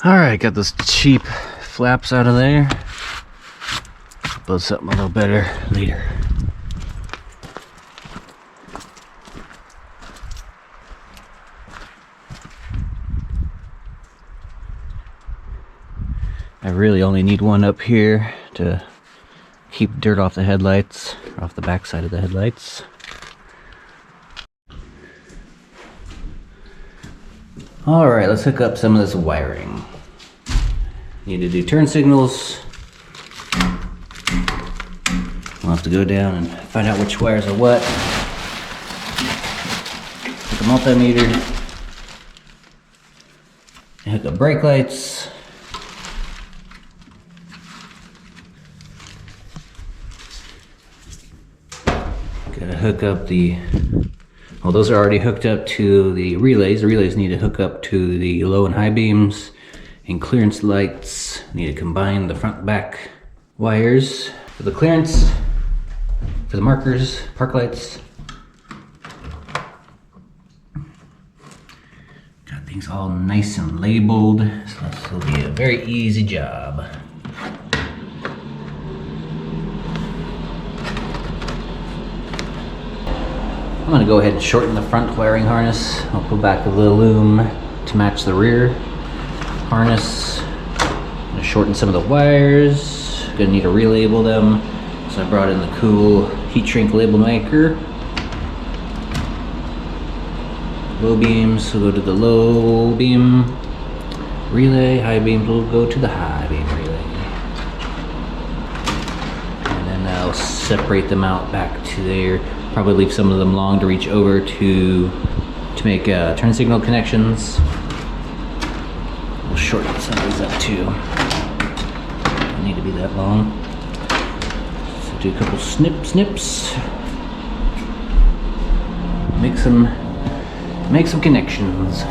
Alright, got those cheap flaps out of there. Build something a little better later. I really only need one up here to keep dirt off the headlights, or off the back side of the headlights. Alright, let's hook up some of this wiring. Need to do turn signals. We'll have to go down and find out which wires are what. Hook a multimeter. And hook up brake lights. Gotta hook up the... Well, those are already hooked up to the relays. The relays need to hook up to the low and high beams and clearance lights. Need to combine the front and back wires for the clearance, for the markers, park lights. Got things all nice and labeled, so this will be a very easy job. I'm going to go ahead and shorten the front wiring harness. I'll put back a little loom to match the rear harness. I'm going to shorten some of the wires. Going to need to relabel them. So I brought in the cool heat shrink label maker. Low beams will go to the low beam relay. High beams will go to the high beam relay. And then I'll separate them out back to there. Probably leave some of them long to reach over to make turn signal connections. We'll shorten some of these up too. Don't need to be that long. So do a couple snips. Make some connections.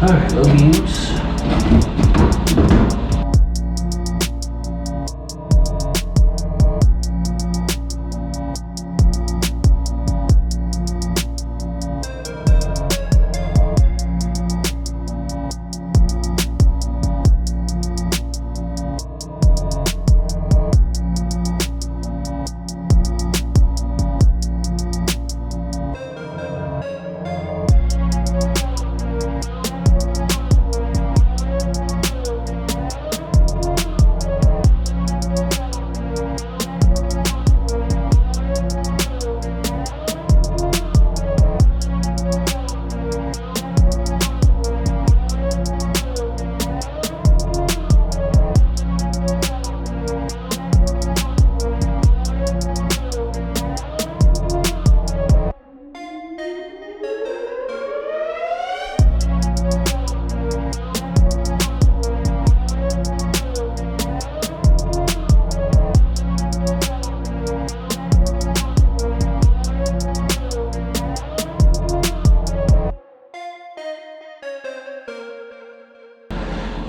Alright, low beams.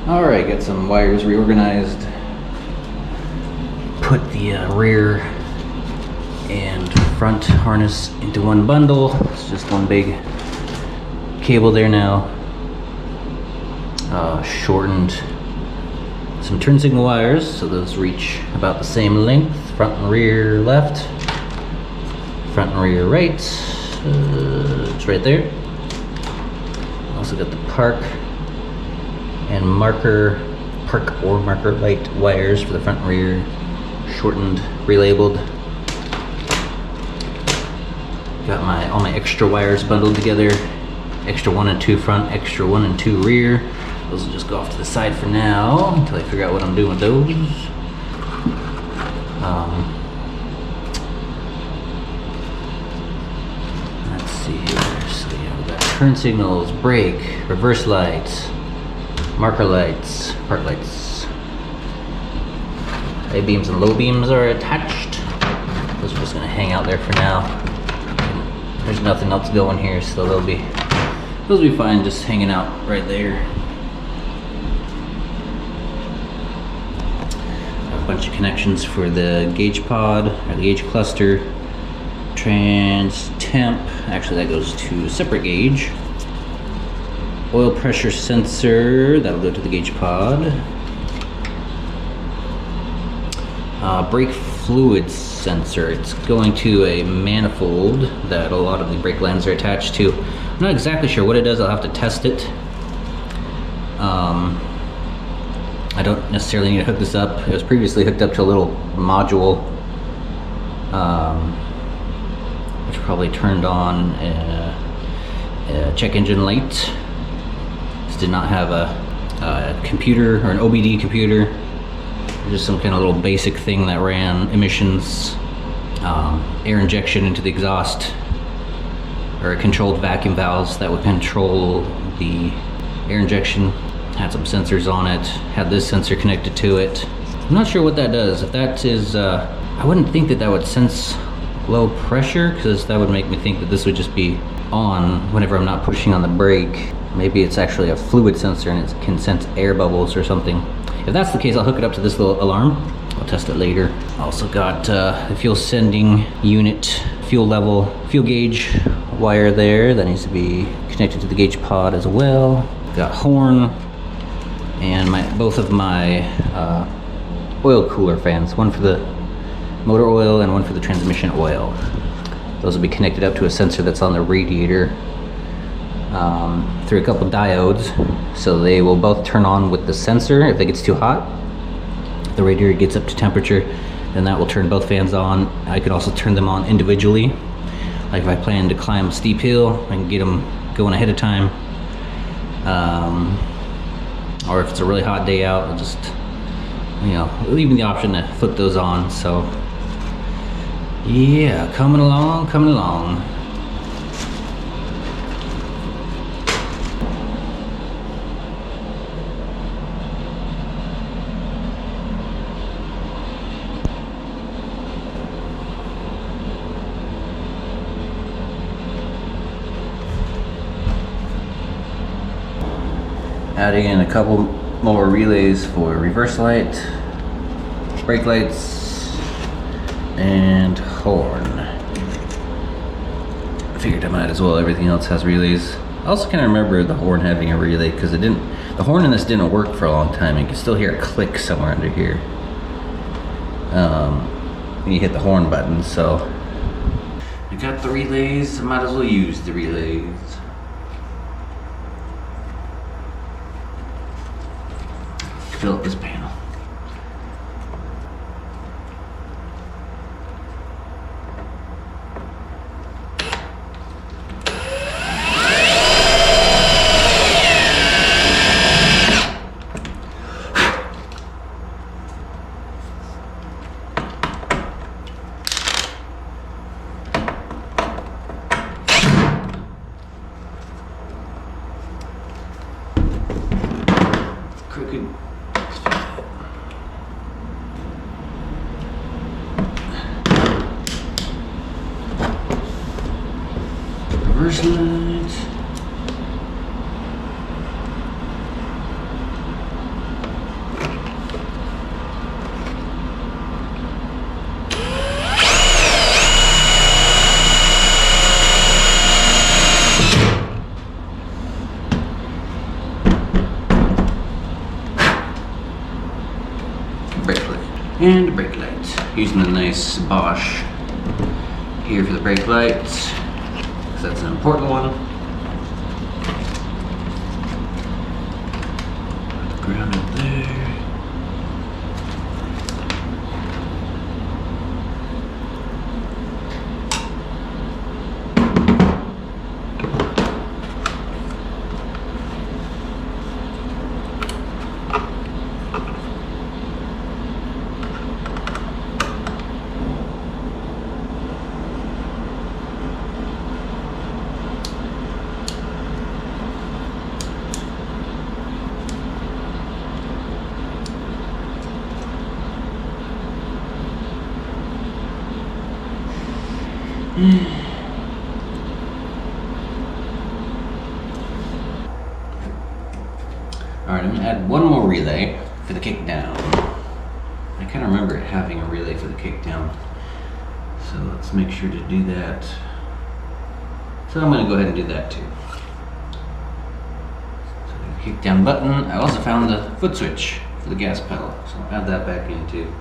Alright, got some wires reorganized. Put the rear and front harness into one bundle. It's just one big cable there now. Shortened some turn signal wires, so those reach about the same length, front and rear left, front and rear right. It's right there. Also got the park or marker light wires for the front and rear, shortened, relabeled. Got all my extra wires bundled together. Extra 1 and 2 front, extra 1 and 2 rear. Those will just go off to the side for now until I figure out what I'm doing with those. Let's see here. So yeah, we got turn signals, brake, reverse lights, marker lights, park lights. High beams and low beams are attached. Those are just gonna hang out there for now. There's nothing else going here, so those will be fine just hanging out right there. A bunch of connections for the gauge pod, or the gauge cluster, trans temp, actually that goes to a separate gauge. Oil pressure sensor, that'll go to the gauge pod. Brake fluid sensor, it's going to a manifold that a lot of the brake lines are attached to. I'm not exactly sure what it does, I'll have to test it. I don't necessarily need to hook this up. It was previously hooked up to a little module, which probably turned on a check engine light. This did not have a computer or an OBD computer. Just some kind of little basic thing that ran emissions, air injection into the exhaust, or controlled vacuum valves that would control the air injection. Had some sensors on it, had this sensor connected to it. I'm not sure what that does. If that is, I wouldn't think that would sense low pressure, because that would make me think that this would just be on whenever I'm not pushing on the brake. Maybe it's actually a fluid sensor and it can sense air bubbles or something. If that's the case, I'll hook it up to this little alarm. I'll test it later. Also got the fuel sending unit, fuel level, fuel gauge wire there. That needs to be connected to the gauge pod as well. Got horn and both of my oil cooler fans. One for the motor oil and one for the transmission oil. Those will be connected up to a sensor that's on the radiator through a couple diodes, so they will both turn on with the sensor if it gets too hot. If the radiator gets up to temperature, then that will turn both fans on. I could also turn them on individually. Like if I plan to climb a steep hill, I can get them going ahead of time. Or if it's a really hot day out, I'll just, leaving the option to flip those on. So yeah, coming along. Adding in a couple more relays for reverse light, brake lights, and horn. I figured I might as well, everything else has relays. I also kind of remember the horn having a relay, because the horn in this didn't work for a long time. You can still hear a click somewhere under here when you hit the horn button. So I got the relays, I might as well use the relays. Fill up this panel. Crooked. Reverse light. And a brake light. Using the nice Bosch here for the brake lights, because that's an important one. Ground up there. Alright, I'm going to add one more relay for the kick down. I kind of remember it having a relay for the kick down. So let's make sure to do that. So I'm going to go ahead and do that too. So the kick down button. I also found the foot switch for the gas pedal. So I'll add that back in too.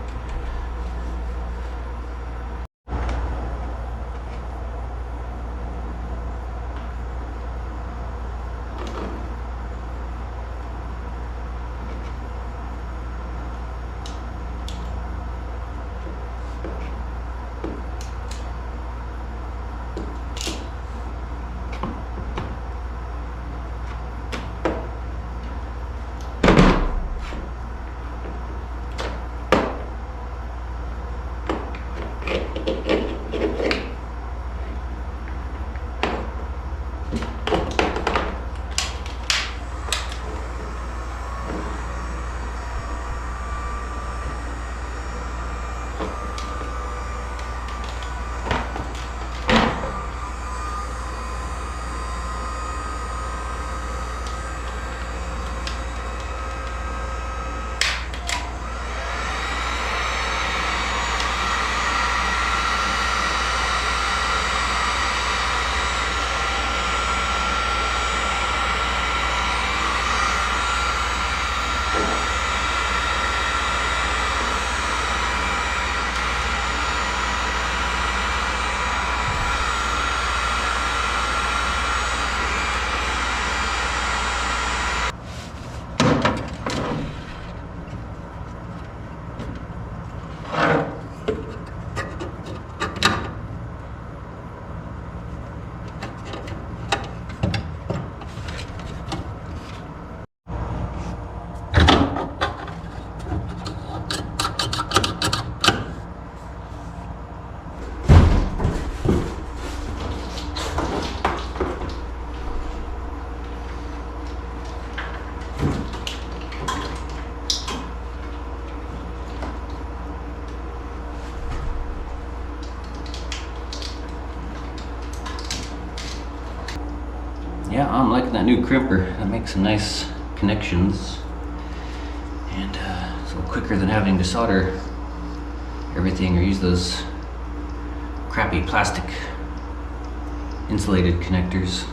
Yeah, I'm liking that new crimper. That makes some nice connections. And it's a little quicker than having to solder everything or use those crappy plastic insulated connectors.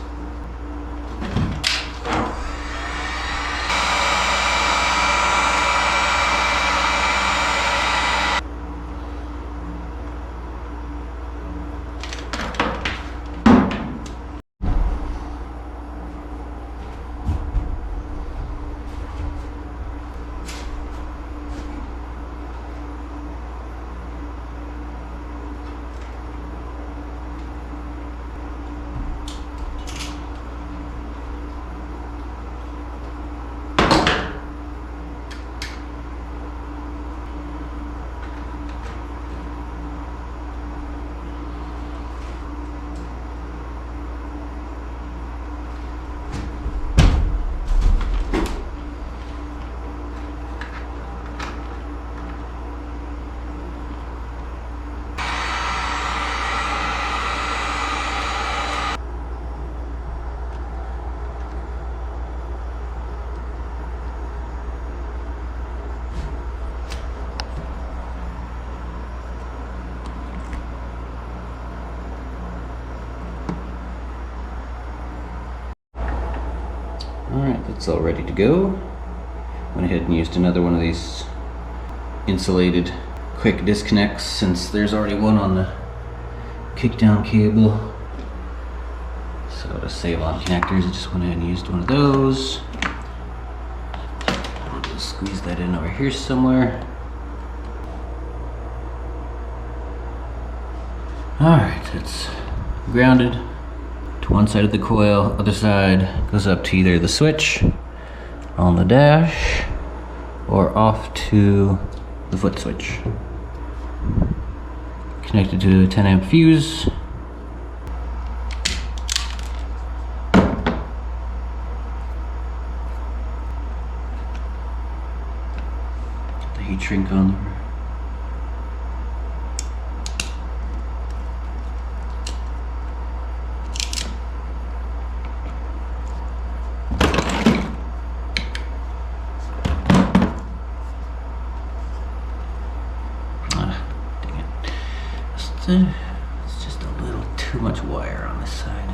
Alright, that's all ready to go. Went ahead and used another one of these insulated quick disconnects since there's already one on the kickdown cable. So to save on connectors, I just went ahead and used one of those. I'll just squeeze that in over here somewhere. Alright, it's grounded to one side of the coil, other side goes up to either the switch on the dash or off to the foot switch. Connected to a 10 amp fuse. Get the heat shrink on there. It's just a little too much wire on this side.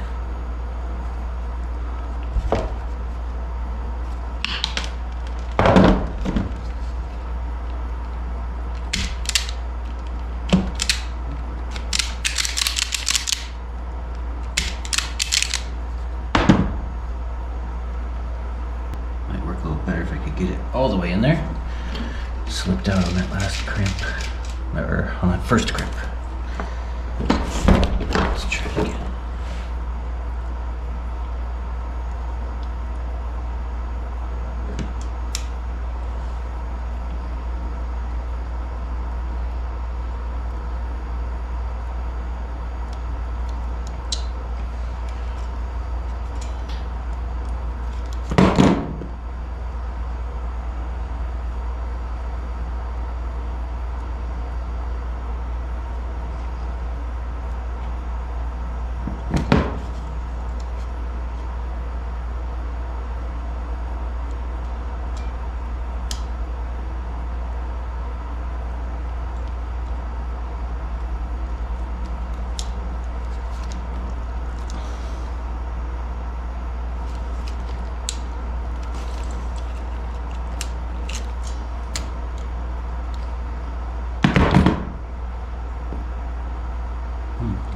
Might work a little better if I could get it all the way in there. Slipped out on that last crimp, or on that first crimp. Let's try it again.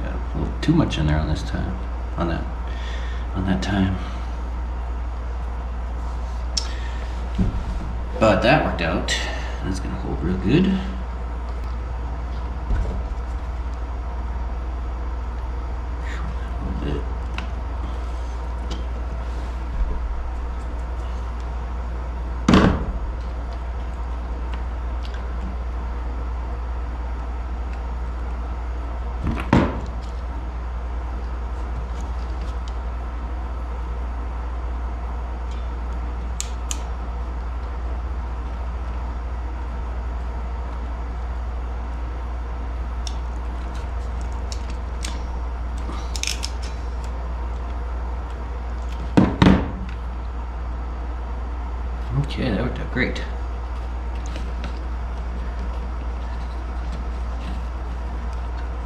Got a little too much in there on this time, on that time. But that worked out. That's gonna hold real good. A little bit. Okay, that worked out great.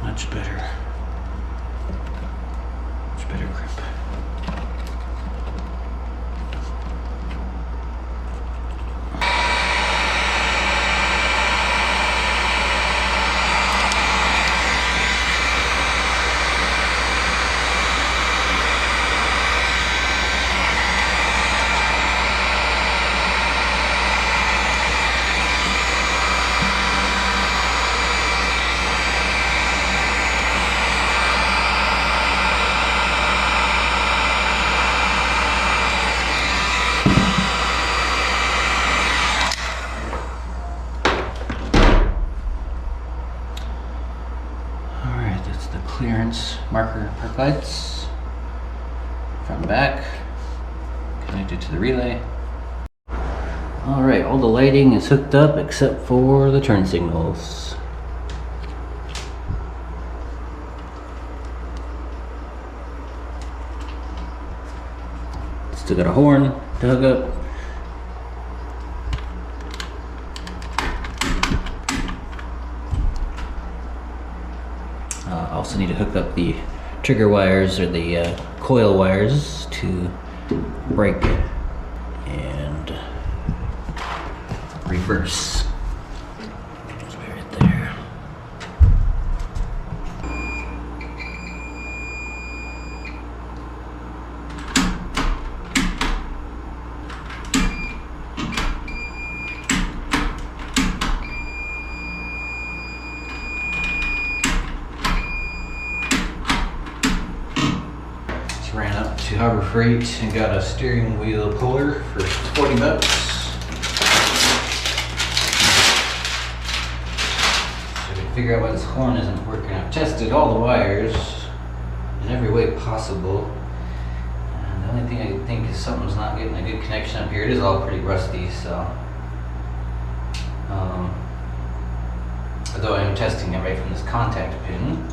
Much better. Much better grip. Clearance marker park lights, front and back, connected to the relay. Alright, all the lighting is hooked up except for the turn signals. Still got a horn to hook up. Also need to hook up the trigger wires, or the coil wires, to brake and reverse. That's right there. to Harbor Freight and got a steering wheel puller for 40 bucks. So I can figure out why this horn isn't working. I've tested all the wires in every way possible. And the only thing I think is something's not getting a good connection up here. It is all pretty rusty, so. Although I am testing it right from this contact pin,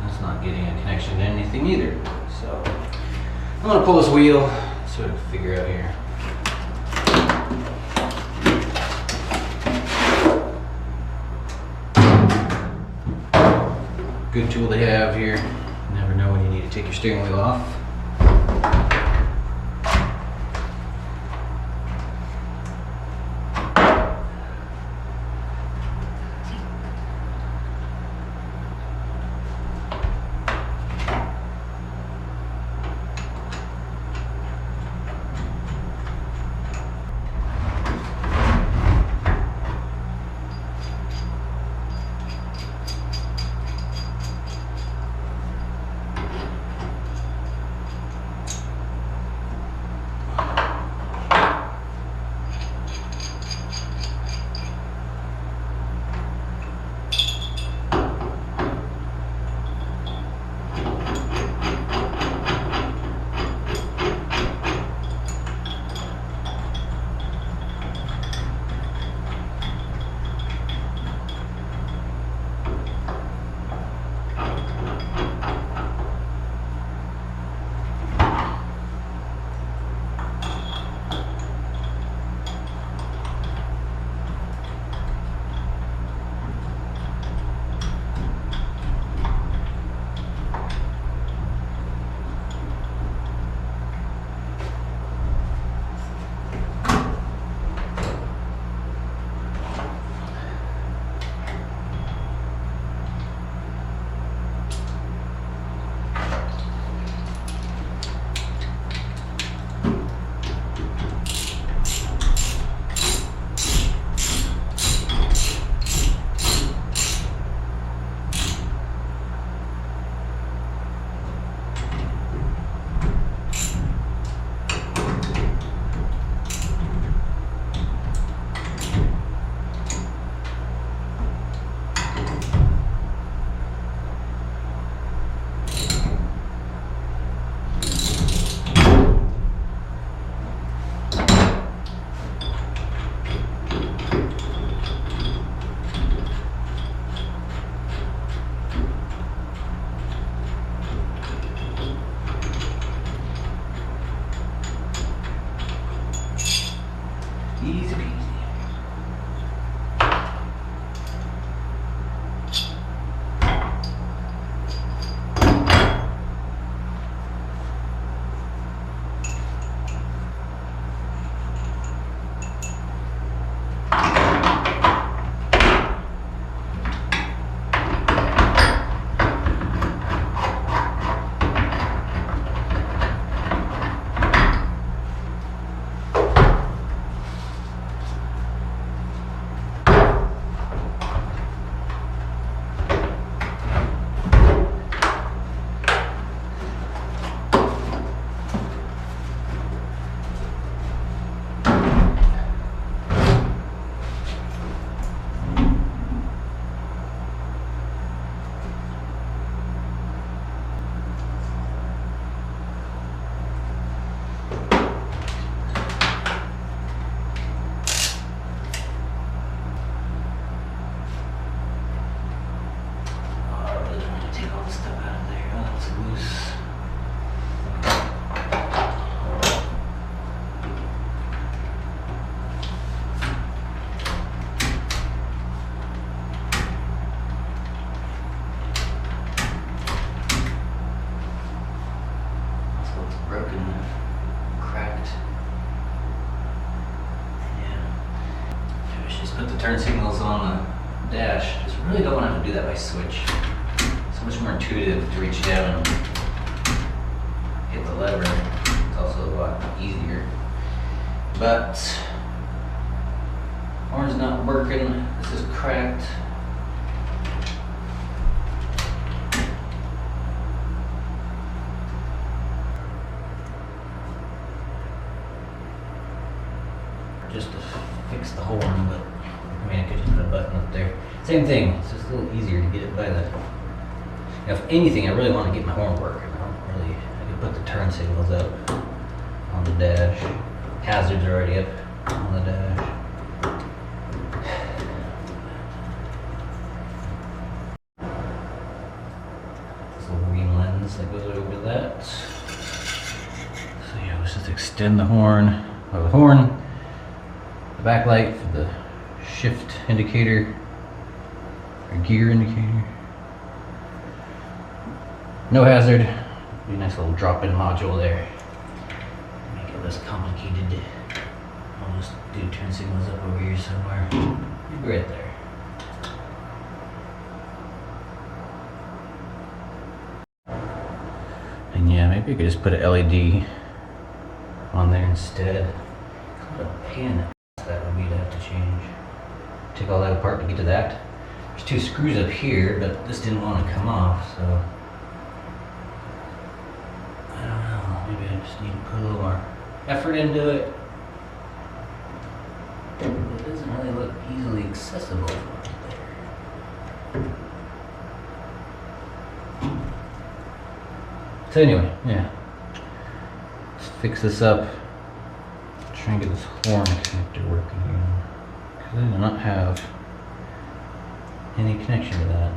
that's not getting a connection to anything either. So I'm gonna pull this wheel, see what I can figure out here. Good tool to have here. You never know when you need to take your steering wheel off. Easy peasy. Broken, cracked. Yeah. Just put the turn signals on the dash. Just really don't want to have to do that by switch. So much more intuitive to reach down and hit the lever. It's also a lot easier. But horn's not working. This is cracked. just to fix the horn, but I mean I could just put a button up there. Same thing, it's just a little easier to get it by the... Now, if anything, I really want to get my horn working. I could put the turn signals up on the dash. Hazards are already up on the dash. This little green lens that goes over that. So yeah, let's just extend the horn. Well, the horn, the backlight for the shift indicator, or gear indicator. No hazard. Be a nice little drop-in module there. Make it less complicated. I'll just do turn signals up over here somewhere. Maybe right there. And yeah, maybe I could just put an LED on there instead. What a pain that would be to have to change. Take all that apart to get to that. There's two screws up here, but this didn't want to come off, so I don't know. Maybe I just need to put a little more effort into it. It doesn't really look easily accessible right there. So anyway, yeah. Let's fix this up. Try and get this horn connector working again. Because I do not have any connection to that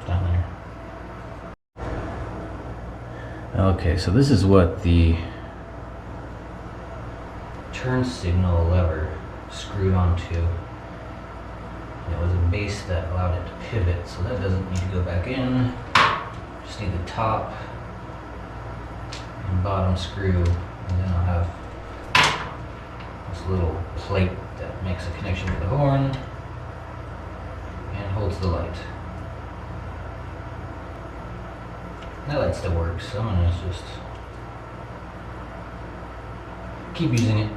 down there. Okay, so this is what the turn signal lever screwed onto. And it was a base that allowed it to pivot, so that doesn't need to go back in. Just need the top and bottom screw, and then I'll have this little plate that makes a connection to the horn and holds the light. That light still works, so I'm gonna just keep using it.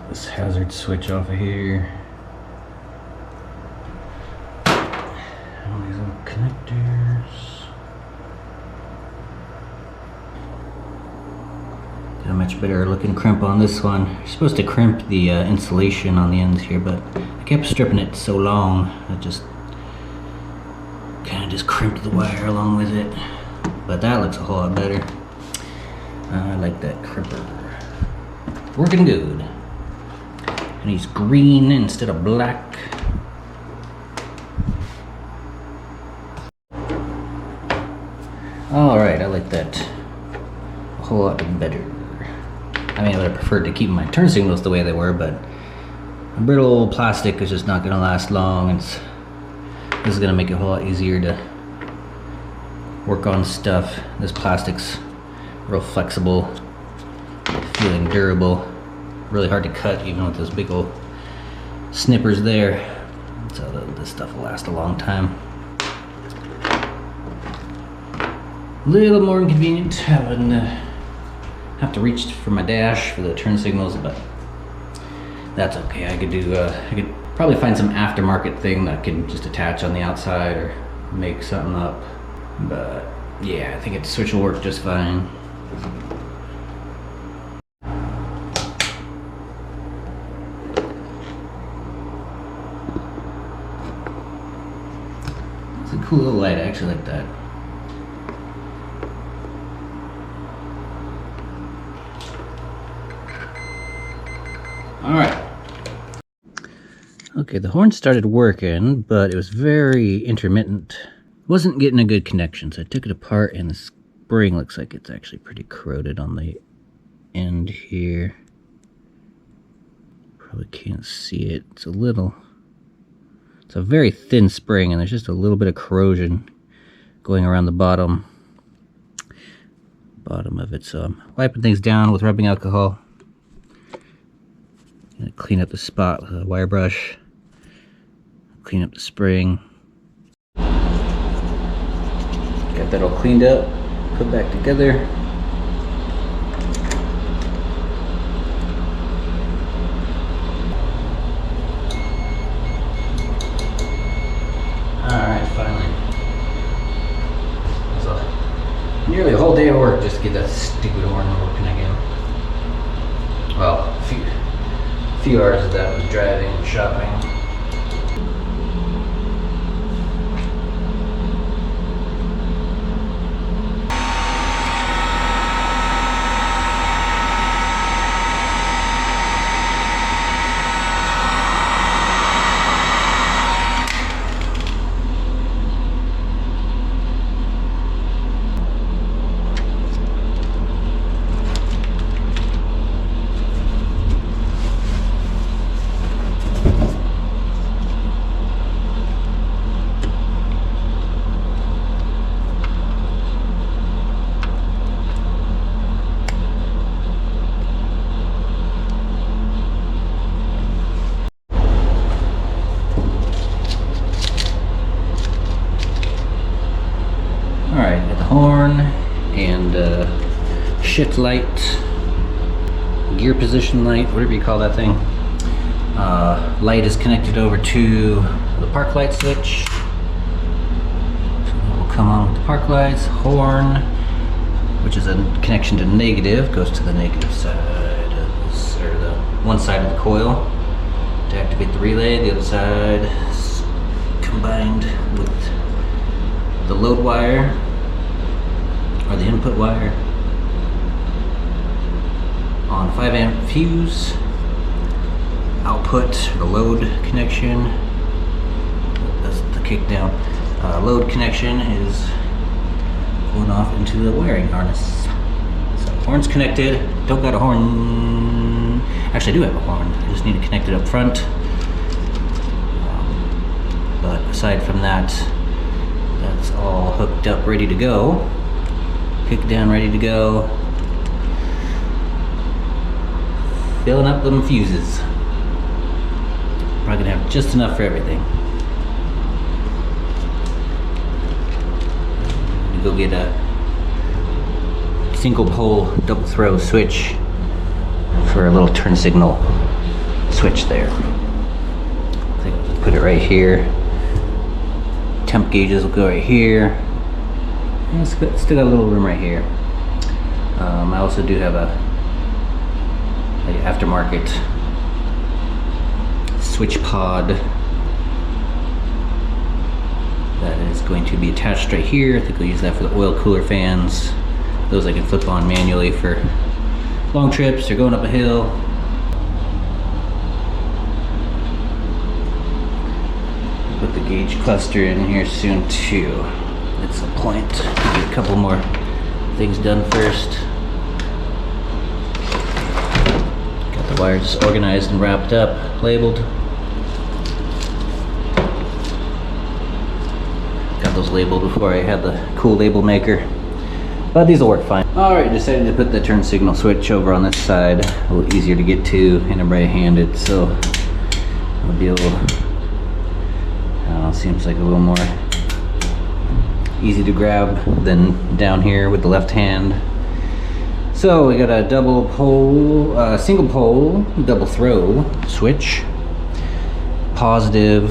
This hazard switch off of here. All these little connectors. Got a much better looking crimp on this one. You're supposed to crimp the insulation on the ends here, but I kept stripping it so long, I just kind of just crimped the wire along with it. But that looks a whole lot better. I like that crimper. Working good. And he's green instead of black. Alright, I like that a whole lot better. I mean, I would have preferred to keep my turn signals the way they were, but a brittle plastic is just not going to last long. This is going to make it a whole lot easier to work on stuff. This plastic's real flexible, feeling durable. Really hard to cut even with those big old snippers there. So this stuff will last a long time. A little more inconvenient having have to reach for my dash for the turn signals, but that's okay. I could probably find some aftermarket thing that I can just attach on the outside or make something up. But yeah, I think the switch will work just fine. It's a cool little light. I actually like that. Alright. Okay, the horn started working, but it was very intermittent. Wasn't getting a good connection, so I took it apart, and the spring looks like it's actually pretty corroded on the end here. Probably can't see it. It's a very thin spring, and there's just a little bit of corrosion going around the bottom of it. So I'm wiping things down with rubbing alcohol. Gonna clean up the spot with a wire brush. Clean up the spring. Got that all cleaned up, put back together. few hours of that was driving and shopping. Alright, got the horn and shift light, gear position light, whatever you call that thing. Light is connected over to the park light switch. So that will come on with the park lights. Horn, which is a connection to negative, goes to the negative side of this, or the one side of the coil to activate the relay. The other side is combined with the load wire, or the input wire, on 5 amp fuse. Output, the load connection, that's the kick down. Load connection is going off into the wiring harness. So horn's connected, don't got a horn, actually I do have a horn, I just need to connect it up front. But aside from that, that's all hooked up, ready to go. Kick down, ready to go. Filling up them fuses. Probably gonna have just enough for everything. Go get a single pole double throw switch for a little turn signal switch there. I think I'll put it right here. Temp gauges will go right here. And still got a little room right here. I also do have a aftermarket switch pod that is going to be attached right here. I think I'll use that for the oil cooler fans. Those I can flip on manually for long trips or going up a hill. Put the gauge cluster in here soon too. At some point, get a couple more things done first. Got the wires organized and wrapped up, labeled. Got those labeled before I had the cool label maker, but these will work fine. Alright, decided to put the turn signal switch over on this side, a little easier to get to, and I'm right-handed, so it'll be a little, I don't know, seems like a little more easy to grab than down here with the left hand. So we got a double pole, single pole, double throw switch. Positive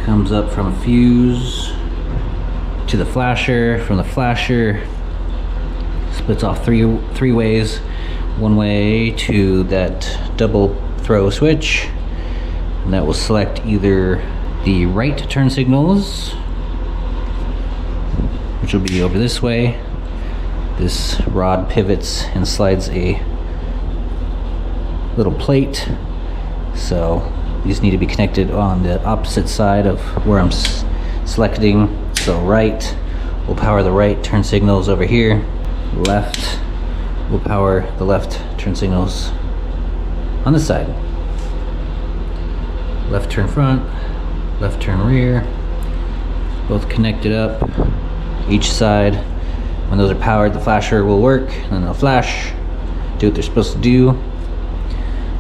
comes up from a fuse to the flasher. From the flasher, splits off three ways. One way to that double throw switch, and that will select either the right turn signals, which will be over this way. This rod pivots and slides a little plate, so these need to be connected on the opposite side of where I'm selecting. So right will power the right turn signals over here. Left will power the left turn signals on this side. Left turn front, left turn rear, both connected up each side. When those are powered, the flasher will work, and then they'll flash, do what they're supposed to do.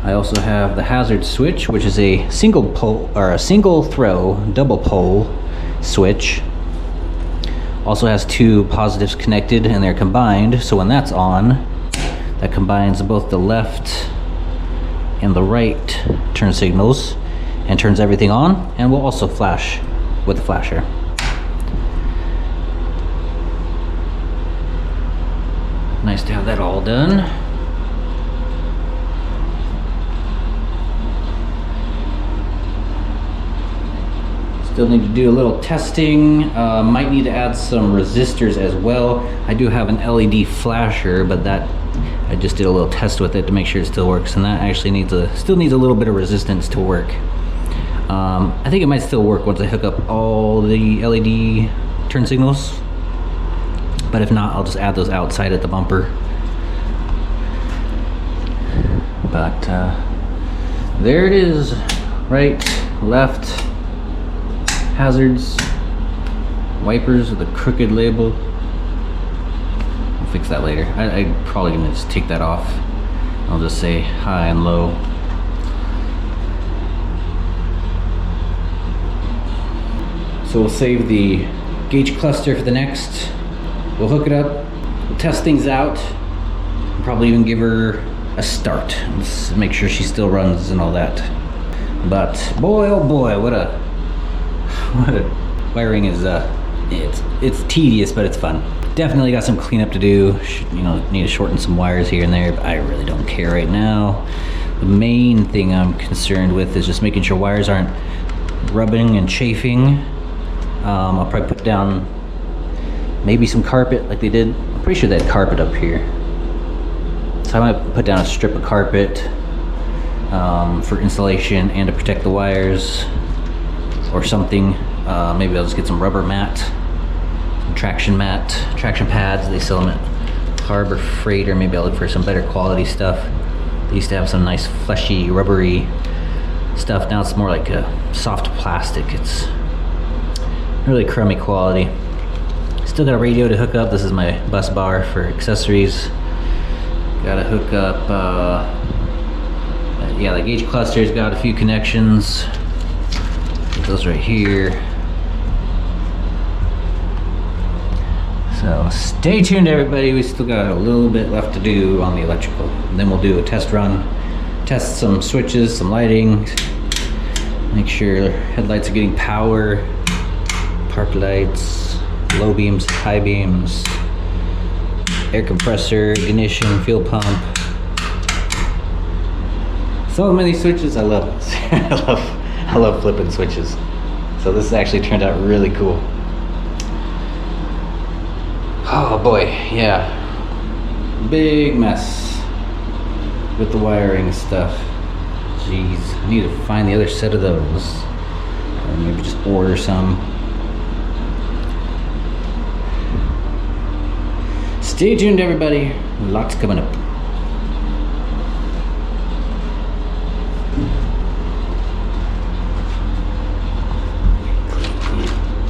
I also have the hazard switch, which is a single pole or a single throw double pole switch. Also has two positives connected and they're combined, so when that's on, that combines both the left and the right turn signals and turns everything on, and will also flash with the flasher. Nice to have that all done. Still need to do a little testing. Might need to add some resistors as well. I do have an LED flasher, but that I just did a little test with it to make sure it still works, and that actually still needs a little bit of resistance to work. I think it might still work once I hook up all the LED turn signals, but if not, I'll just add those outside at the bumper. But there it is. Right, left, hazards, wipers with a crooked label. I'll fix that later. I'm probably gonna just take that off. I'll just say high and low. So we'll save the gauge cluster for the next. We'll hook it up, we'll test things out, probably even give her a start. Let's make sure she still runs and all that. But boy, oh boy, what a wiring is. It's tedious, but it's fun. Definitely got some cleanup to do. You know, need to shorten some wires here and there, but I really don't care right now. The main thing I'm concerned with is just making sure wires aren't rubbing and chafing. I'll probably put down maybe some carpet like they did. I'm pretty sure they had carpet up here. So I might put down a strip of carpet for insulation and to protect the wires or something. Maybe I'll just get some rubber mat, some traction pads. They sell them at Harbor Freight, or maybe I'll look for some better quality stuff. They used to have some nice fleshy, rubbery stuff. Now it's more like a soft plastic. It's really crummy quality. Still got a radio to hook up. This is my bus bar for accessories. Gotta hook up, yeah, the gauge cluster's got a few connections. Get those right here. So stay tuned, everybody. We still got a little bit left to do on the electrical. And then we'll do a test run, test some switches, some lighting, make sure headlights are getting power, park lights, low beams, high beams, air compressor, ignition, fuel pump. So many switches. I love it. I love flipping switches. So this actually turned out really cool. Oh boy, yeah. Big mess with the wiring stuff. Jeez, I need to find the other set of those. Or maybe just order some. Stay tuned, everybody. Lots coming up.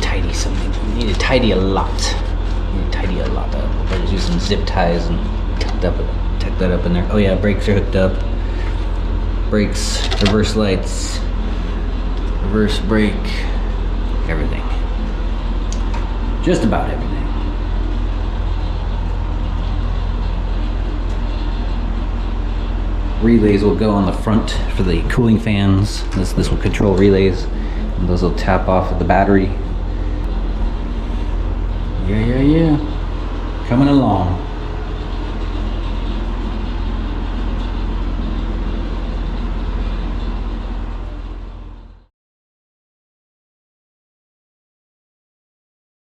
Tidy something. Need to tidy a lot. I'll just use some zip ties and tuck that up in there. Oh yeah, brakes are hooked up. Brakes, reverse lights, reverse brake, everything. Just about everything. Relays will go on the front for the cooling fans. This will control relays, and those will tap off of the battery. Yeah. Coming along.